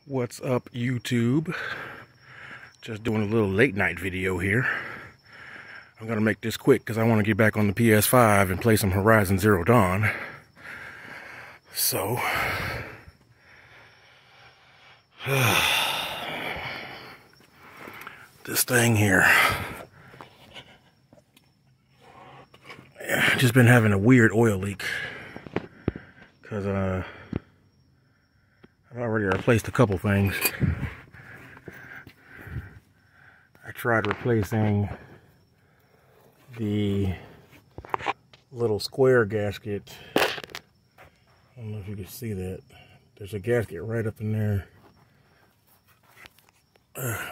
What's up, YouTube? Just doing a little late night video here. I'm gonna make this quick because I want to get back on the PS5 and play some Horizon Zero Dawn. So this thing here, just been having a weird oil leak because I've already replaced a couple things. I tried replacing the little square gasket. I don't know if you can see that. There's a gasket right up in there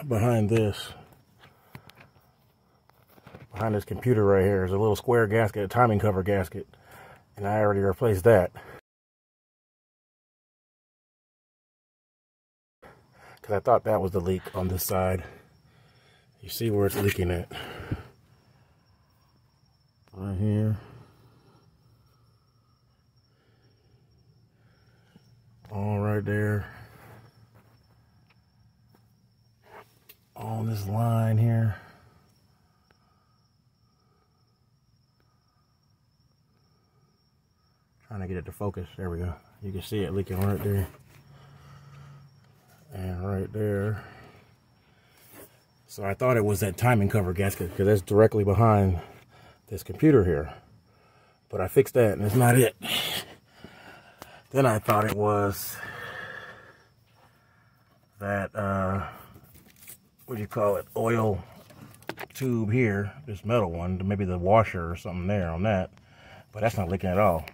behind this. Behind this computer right here is a little square gasket, a timing cover gasket. And I already replaced that. Because I thought that was the leak on this side. You see where it's leaking at. Right here. All right there. On this line here. Trying to get it to focus. There we go. You can see it leaking right there. And right there. So I thought it was that timing cover gasket because that's directly behind this computer here. But I fixed that and it's not it. Then I thought it was that, what do you call it, oil tube here, this metal one, maybe the washer or something there on that. But that's not leaking at all.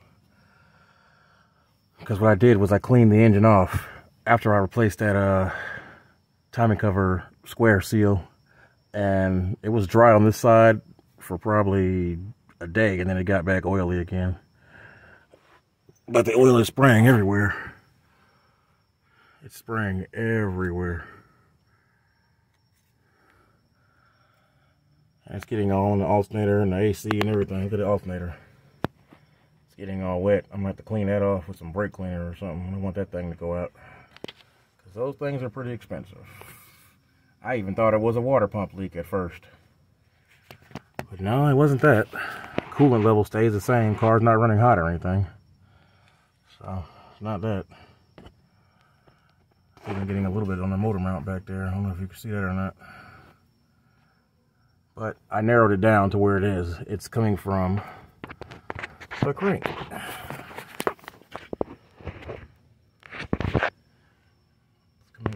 Because what I did was I cleaned the engine off after I replaced that timing cover square seal, and it was dry on this side for probably a day, and then it got back oily again. But the oil is spraying everywhere. It's spraying everywhere. And it's getting all on the alternator and the AC and everything. Look at the alternator. It's getting all wet. I'm gonna have to clean that off with some brake cleaner or something. I don't want that thing to go out. Those things are pretty expensive. I even thought it was a water pump leak at first. But no, it wasn't that. Coolant level stays the same. Car's not running hot or anything. So, it's not that. Even getting a little bit on the motor mount back there. I don't know if you can see that or not. But I narrowed it down to where it is. It's coming from the crank.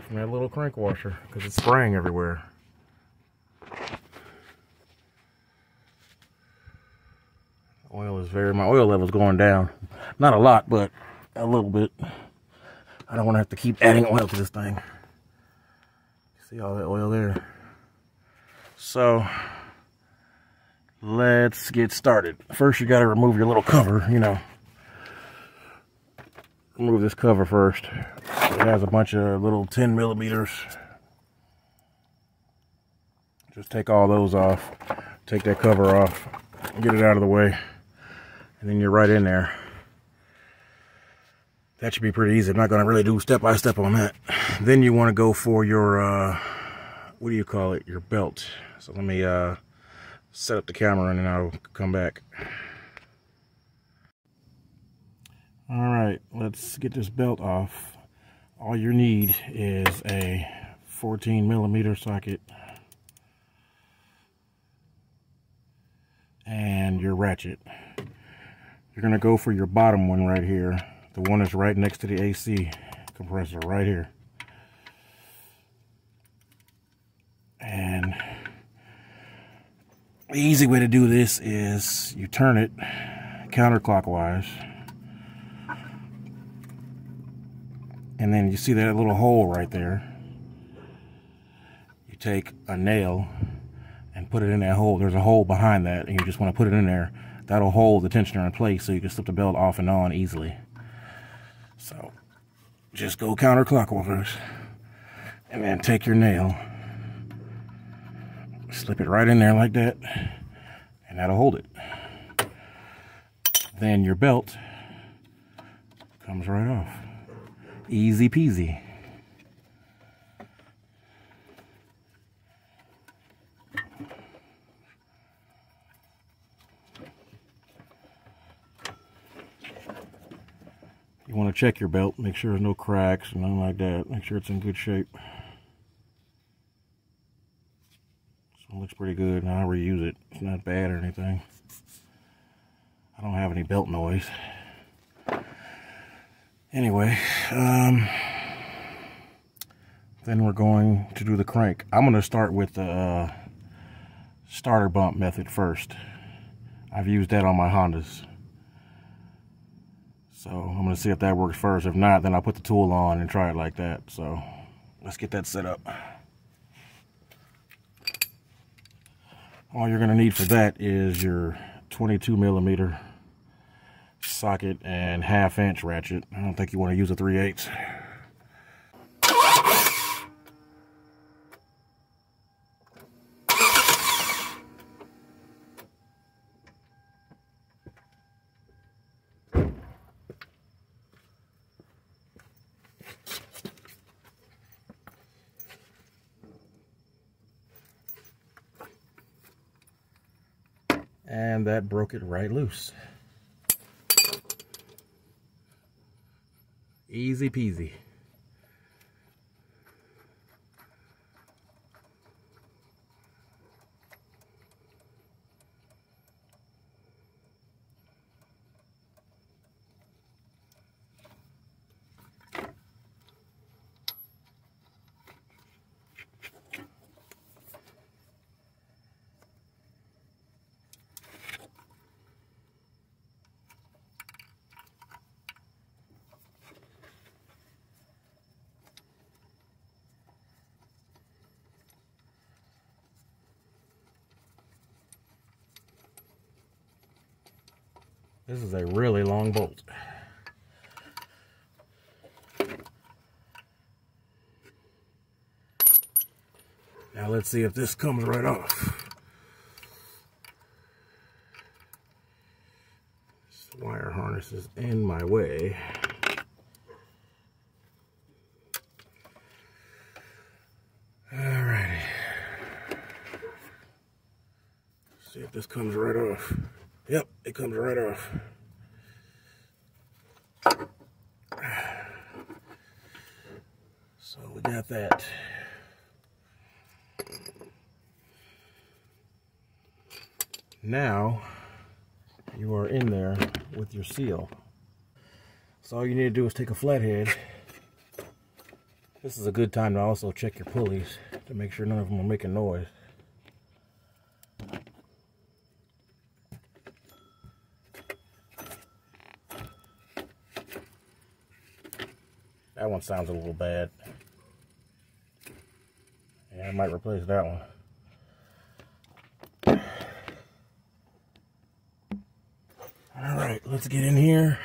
From that little crank washer because it's spraying everywhere. Oil is my oil level is going down. Not a lot, but a little bit. I don't want to have to keep adding oil to this thing. See all that oil there? So let's get started. First, you got to remove your little cover. You know, remove this cover first. It has a bunch of little 10 millimeters. Just take all those off. Take that cover off. Get it out of the way. And then you're right in there. That should be pretty easy. I'm not going to really do step by step on that. Then you want to go for your, what do you call it? Your belt. So let me set up the camera and then I'll come back. Alright, let's get this belt off. All you need is a 14 millimeter socket and your ratchet. You're going to go for your bottom one right here, the one that's right next to the AC compressor right here. And the easy way to do this is you turn it counterclockwise. And then you see that little hole right there. You take a nail and put it in that hole. There's a hole behind that, and you just want to put it in there. That'll hold the tensioner in place so you can slip the belt off and on easily. So just go counterclockwise and then take your nail, slip it right in there like that, and that'll hold it. Then your belt comes right off. Easy peasy. check your belt, make sure there's no cracks and nothing like that. Make sure it's in good shape. So it looks pretty good, and I'll reuse it. It's not bad or anything. I don't have any belt noise. Anyway, then we're going to do the crank. I'm going to start with the starter bump method first. I've used that on my Hondas. So I'm going to see if that works first. If not, then I'll put the tool on and try it like that. So let's get that set up. All you're going to need for that is your 22mm socket and 1/2 inch ratchet. I don't think you want to use a 3/8. And that broke it right loose. Easy peasy. This is a really long bolt. Now let's see if this comes right off. This wire harness is in my way. Alrighty. See if this comes right off. Yep, it comes right off. So we got that. Now you are in there with your seal. So all you need to do is take a flathead. This is a good time to also check your pulleys to make sure none of them are making noise. That one sounds a little bad. Yeah, I might replace that one. Alright, let's get in here.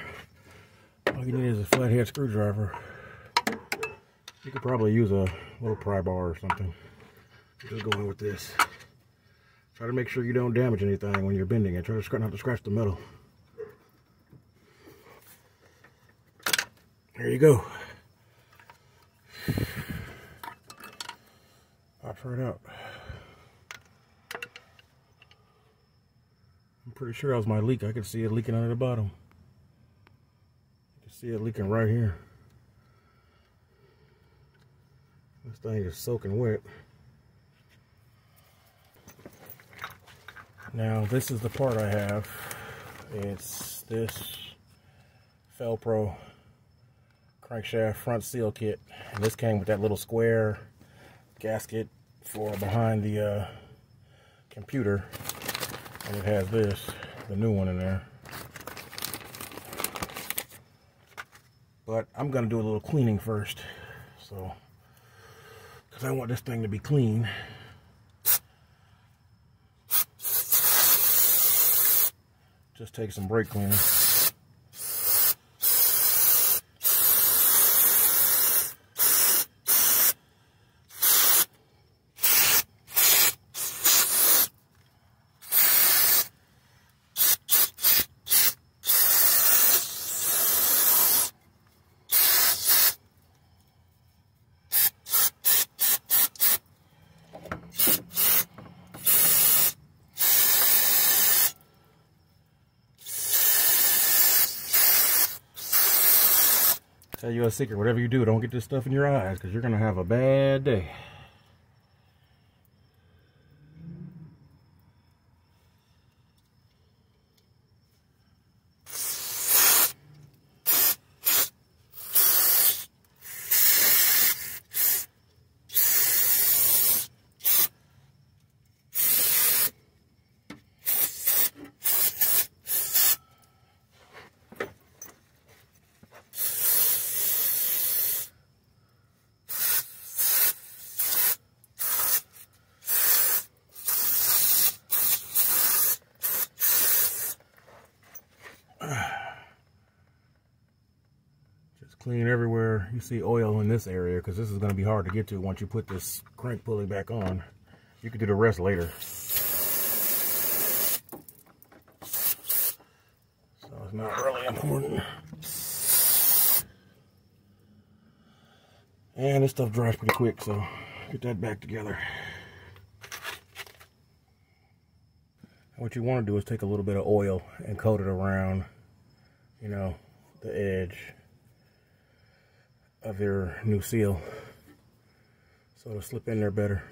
All you need is a flathead screwdriver. You could probably use a little pry bar or something. Just going with this. Try to make sure you don't damage anything when you're bending it. Try to not to scratch the metal. There you go. Pops right out. I'm pretty sure that was my leak. I could see it leaking under the bottom. You can see it leaking right here. This thing is soaking wet. Now this is the part I have. It's this Felpro crankshaft front seal kit. And this came with that little square gasket for behind the computer. And it has this, the new one in there. But I'm gonna do a little cleaning first. So, because I want this thing to be clean. Just take some brake cleaner. Tell you a secret, whatever you do, don't get this stuff in your eyes, because you're going to have a bad day. Clean everywhere you see oil in this area, because this is going to be hard to get to once you put this crank pulley back on. You can do the rest later. So it's not really important. And this stuff dries pretty quick, so get that back together. What you want to do is take a little bit of oil and coat it around, you know, the edge of your new seal, so it'll slip in there better.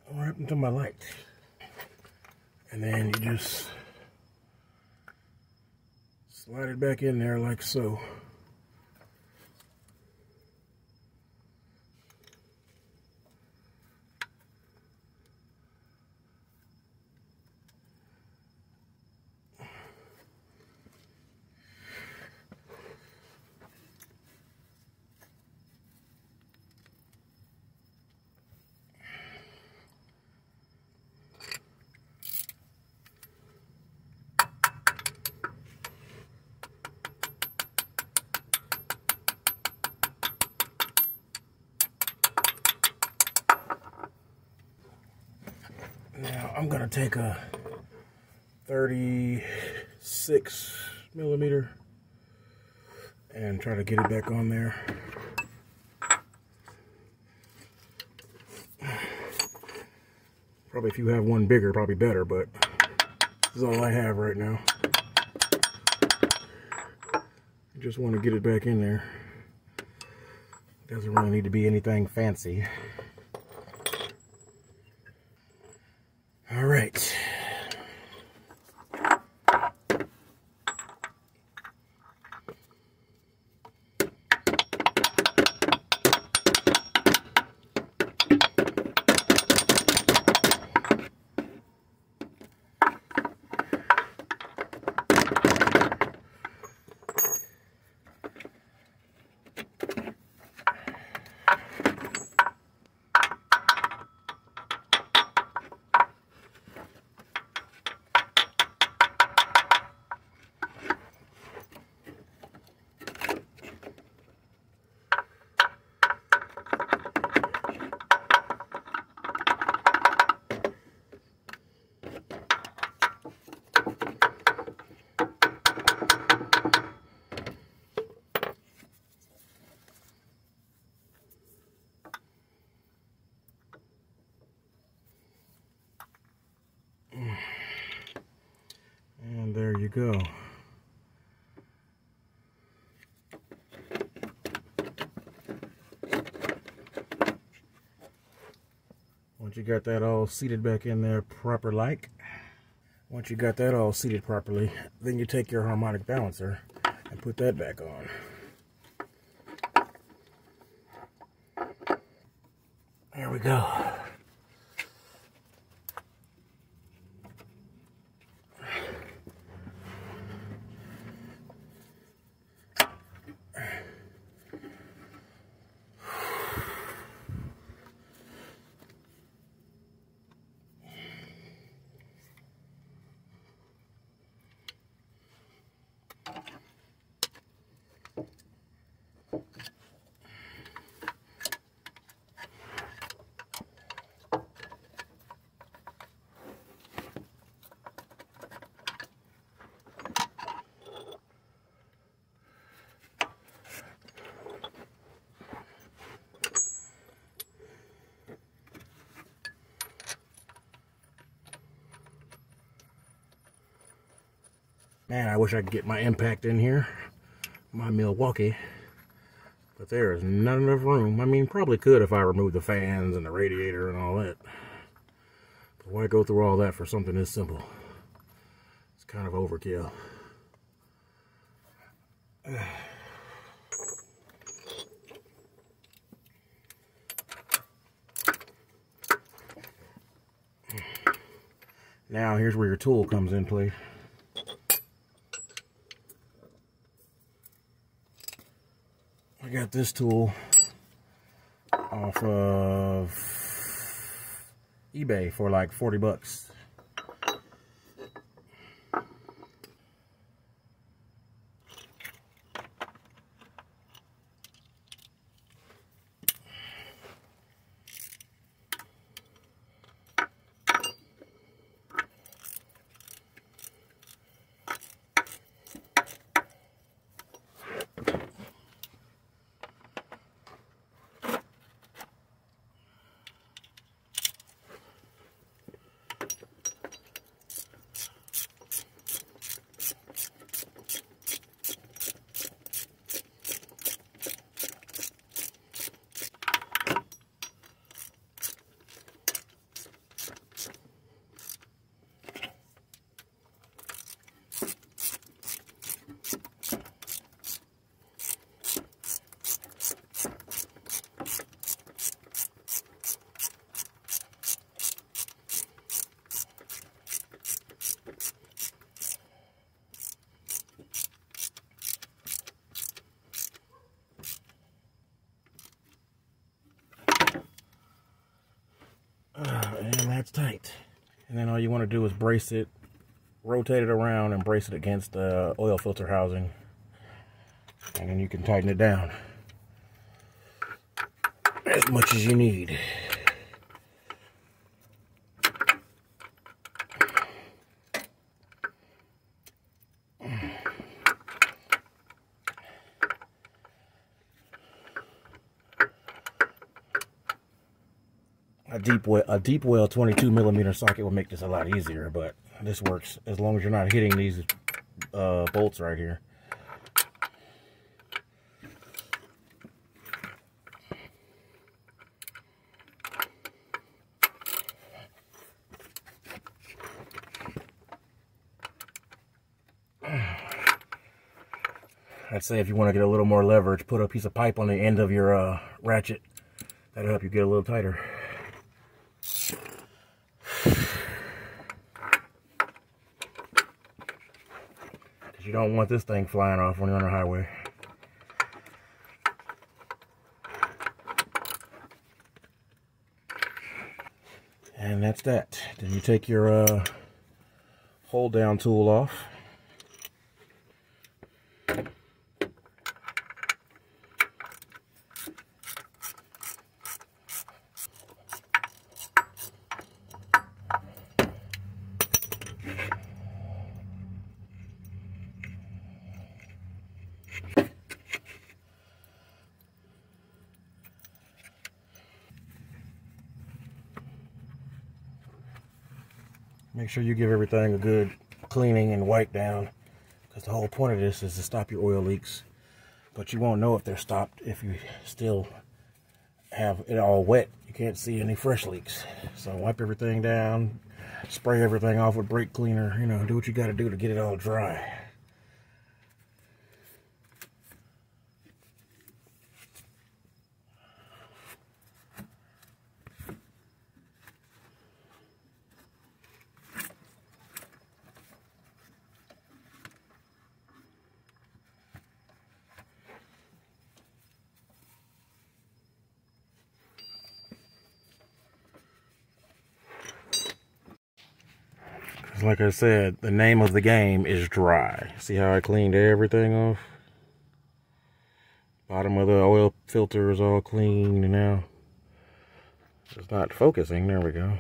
What happened to my light? And then you just slide it back in there like so. Now I'm gonna take a 36 millimeter and try to get it back on there. Probably if you have one bigger, probably better, but this is all I have right now. I just want to get it back in there. Doesn't really need to be anything fancy. All right. And there you go. Once you got that all seated back in there properly, then you take your harmonic balancer and put that back on. There we go. Man, I wish I could get my impact in here. my Milwaukee, but there is not enough room. I mean, probably could if I removed the fans and the radiator and all that. But why go through all that for something this simple? It's kind of overkill. Now here's where your tool comes in play. I got this tool off of eBay for like 40 bucks. And that's tight. And then all you want to do is brace it, rotate it around and brace it against the oil filter housing. And then you can tighten it down as much as you need. A deep well 22mm socket will make this a lot easier, but this works as long as you're not hitting these bolts right here. I'd say if you want to get a little more leverage, put a piece of pipe on the end of your ratchet. That'll help you get a little tighter. You don't want this thing flying off when you're on the highway. And that's that. Then you take your hold down tool off. Make sure you give everything a good cleaning and wipe down, because the whole point of this is to stop your oil leaks. But you won't know if they're stopped if you still have it all wet. You can't see any fresh leaks. So wipe everything down, spray everything off with brake cleaner, you know, do what you got to do to get it all dry. Like I said, the name of the game is dry. See how I cleaned everything off? Bottom of the oil filter is all clean, and now it's not focusing. There we go.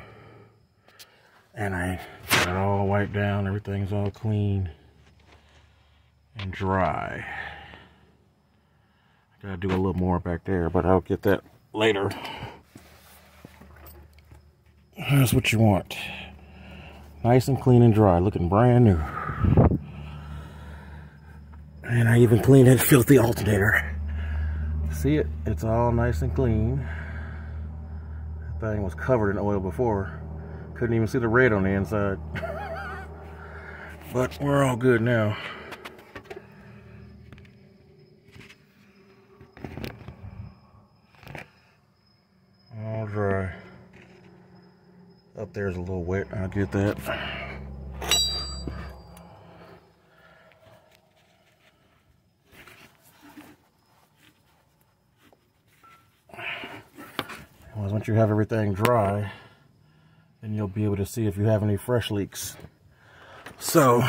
And I got it all wiped down. Everything's all clean and dry. I gotta do a little more back there, but I'll get that later. That's what you want. Nice and clean and dry, looking brand new. And I even cleaned that filthy alternator. See it? It's all nice and clean. That thing was covered in oil before. Couldn't even see the red on the inside. But we're all good now. All dry. Up there's a little wet. I'll get that. Once you have everything dry, then you'll be able to see if you have any fresh leaks. So,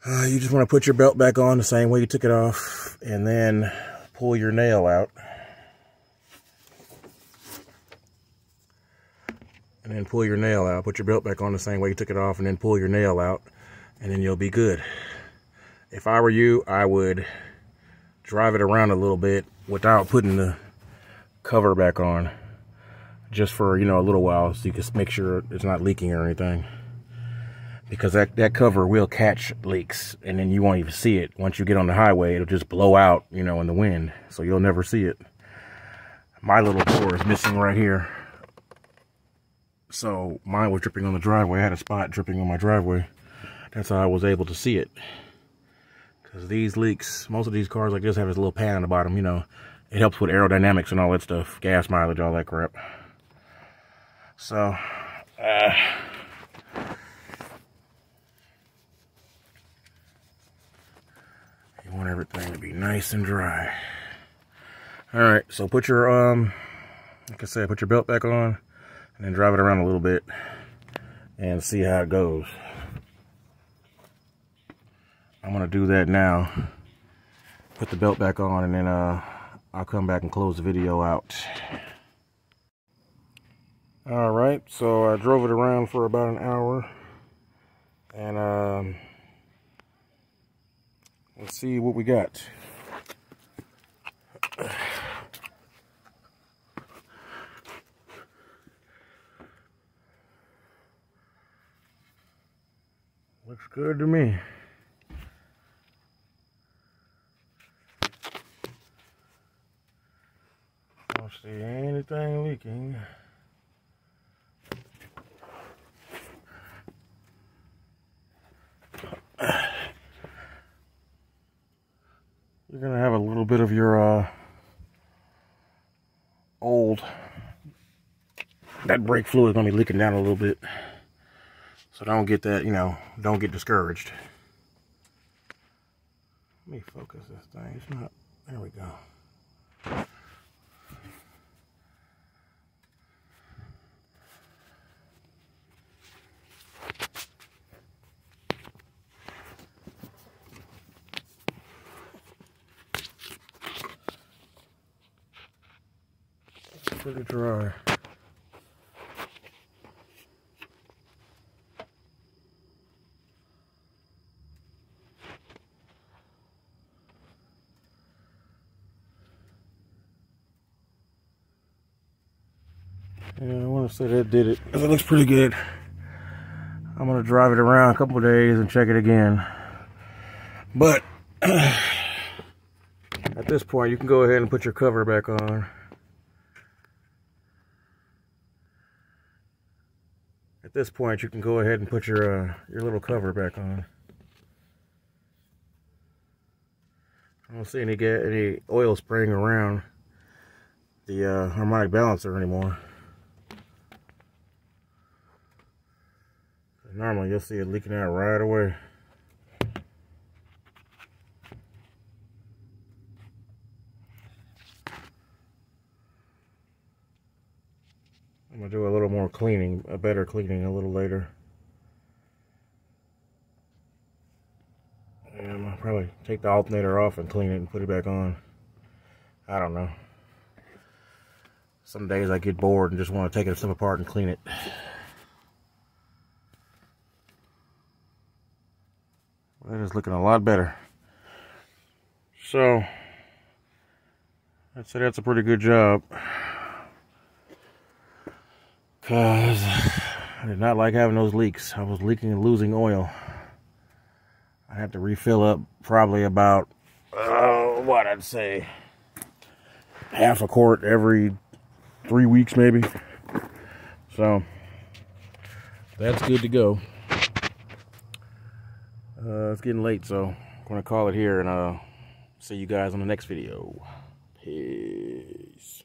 you just want to put your belt back on the same way you took it off, and then pull your nail out. And then pull your nail out. Put your belt back on the same way you took it off, and then pull your nail out, and then you'll be good. If I were you, I would drive it around a little bit without putting the cover back on, just for, you know, a little while, so you can make sure it's not leaking or anything, because that cover will catch leaks, and then you won't even see it. Once you get on the highway, it'll just blow out, you know, in the wind, so you'll never see it. My little door is missing right here, so mine was dripping on the driveway. I had a spot dripping on my driveway. That's how I was able to see it, because these leaks, most of these cars like this have this little pan on the bottom, you know. It helps with aerodynamics and all that stuff, gas mileage, all that crap. So, you want everything to be nice and dry. All right, so put your, like I said, put your belt back on, and then drive it around a little bit, and see how it goes. I'm gonna do that now. Put the belt back on, and then I'll come back and close the video out. All right, so I drove it around for about an hour, and let's see what we got. Looks good to me. Don't see anything leaking. You're gonna have a little bit of your that brake fluid is gonna be leaking down a little bit. So don't get that, you know, don't get discouraged. Let me focus this thing. It's not, there we go. Pretty dry. Yeah, I want to say that did it, because it looks pretty good. I'm going to drive it around a couple of days and check it again. But at this point, you can go ahead and put your cover back on. At this point, you can go ahead and put your little cover back on. I don't see any oil spraying around the harmonic balancer anymore. Normally, you'll see it leaking out right away. I'm gonna do a little more cleaning, a better cleaning a little later. And I'll probably take the alternator off and clean it and put it back on. I don't know. Some days I get bored and just want to take it stuff apart and clean it. That is looking a lot better. So, I'd say that's a pretty good job. Because I did not like having those leaks. I was leaking and losing oil. I have to refill up probably about, what I'd say, half a quart every 3 weeks maybe. So that's good to go. It's getting late, so I'm gonna call it here, and see you guys on the next video. Peace.